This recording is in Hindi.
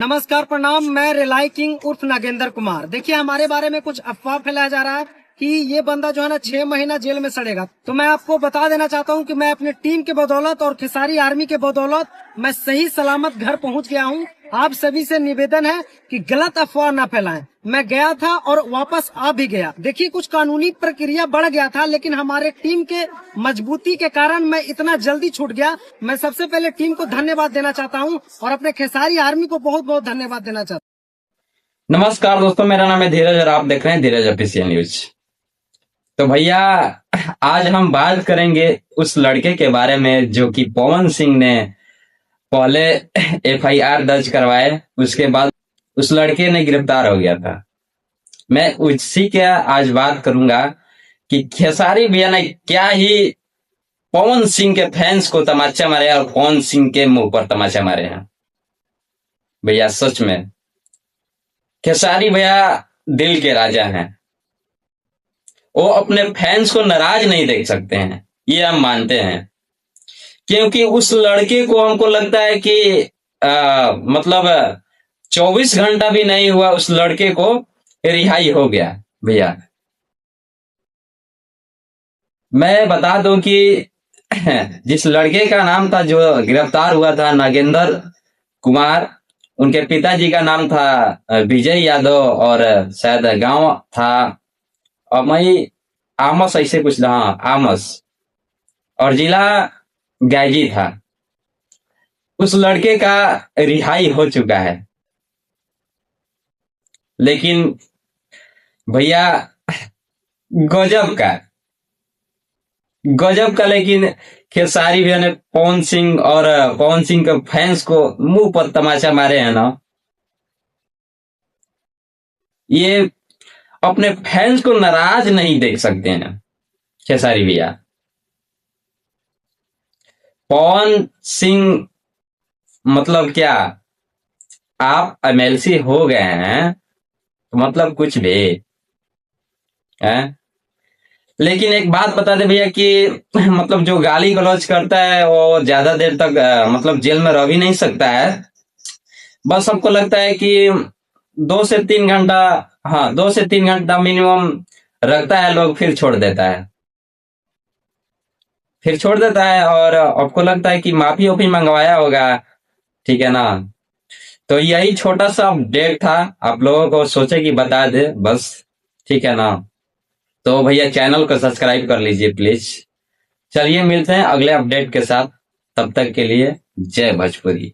नमस्कार, प्रणाम। मैं रिलाई किंग उर्फ नागेंद्र कुमार। देखिए, हमारे बारे में कुछ अफवाह फैलाया जा रहा है कि ये बंदा जो है ना 6 महीना जेल में सड़ेगा। तो मैं आपको बता देना चाहता हूं कि मैं अपनी टीम के बदौलत और खेसारी आर्मी के बदौलत मैं सही सलामत घर पहुंच गया हूं। आप सभी से निवेदन है कि गलत अफवाह न फैलाएं। मैं गया था और वापस आ भी गया। देखिए, कुछ कानूनी प्रक्रिया बढ़ गया था, लेकिन हमारे टीम के मजबूती के कारण मैं इतना जल्दी छूट गया। मैं सबसे पहले टीम को धन्यवाद देना चाहता हूं और अपने खेसारी आर्मी को बहुत बहुत धन्यवाद देना चाहता हूं। नमस्कार दोस्तों, मेरा नाम है धीरज और आप देख रहे हैं धीरज ऑफिशियल न्यूज। तो भैया, आज हम बात करेंगे उस लड़के के बारे में जो कि पवन सिंह ने पहले एफआईआर दर्ज करवाए, उसके बाद उस लड़के ने गिरफ्तार हो गया था। मैं उसी के आज बात करूंगा कि खेसारी भैया ने क्या ही पवन सिंह के फैंस को तमाचा मारे और पवन सिंह के मुंह पर तमाचा मारे हैं। भैया सच में खेसारी भैया दिल के राजा हैं। वो अपने फैंस को नाराज नहीं देख सकते हैं, ये हम मानते हैं। क्योंकि उस लड़के को हमको लगता है कि मतलब 24 घंटा भी नहीं हुआ उस लड़के को रिहाई हो गया। भैया मैं बता दूं कि जिस लड़के का नाम था जो गिरफ्तार हुआ था, नागेंद्र कुमार, उनके पिताजी का नाम था विजय यादव और शायद गांव था अमई आमस, ऐसे कुछ, हाँ आमस, और जिला गैजी था। उस लड़के का रिहाई हो चुका है, लेकिन भैया गजब का लेकिन खेसारी भैया ने पवन सिंह और पवन सिंह के फैंस को मुंह पर तमाचा मारे हैं ना। ये अपने फैंस को नाराज नहीं देख सकते हैं खेसारी भैया। पवन सिंह मतलब क्या, आप एमएलसी हो गए हैं तो मतलब कुछ भी है। लेकिन एक बात बता दे भैया कि मतलब जो गाली गलौज करता है वो ज्यादा देर तक मतलब जेल में रह भी नहीं सकता है। बस हमको लगता है कि 2 से 3 घंटा, हाँ 2 से 3 घंटा मिनिमम रखता है लोग, फिर छोड़ देता है और आपको लगता है कि माफी ओफी मंगवाया होगा, ठीक है ना। तो यही छोटा सा अपडेट था, आप लोगों को सोचे कि बता दे बस, ठीक है ना। तो भैया चैनल को सब्सक्राइब कर लीजिए प्लीज। चलिए मिलते हैं अगले अपडेट के साथ, तब तक के लिए जय भोजपुरी।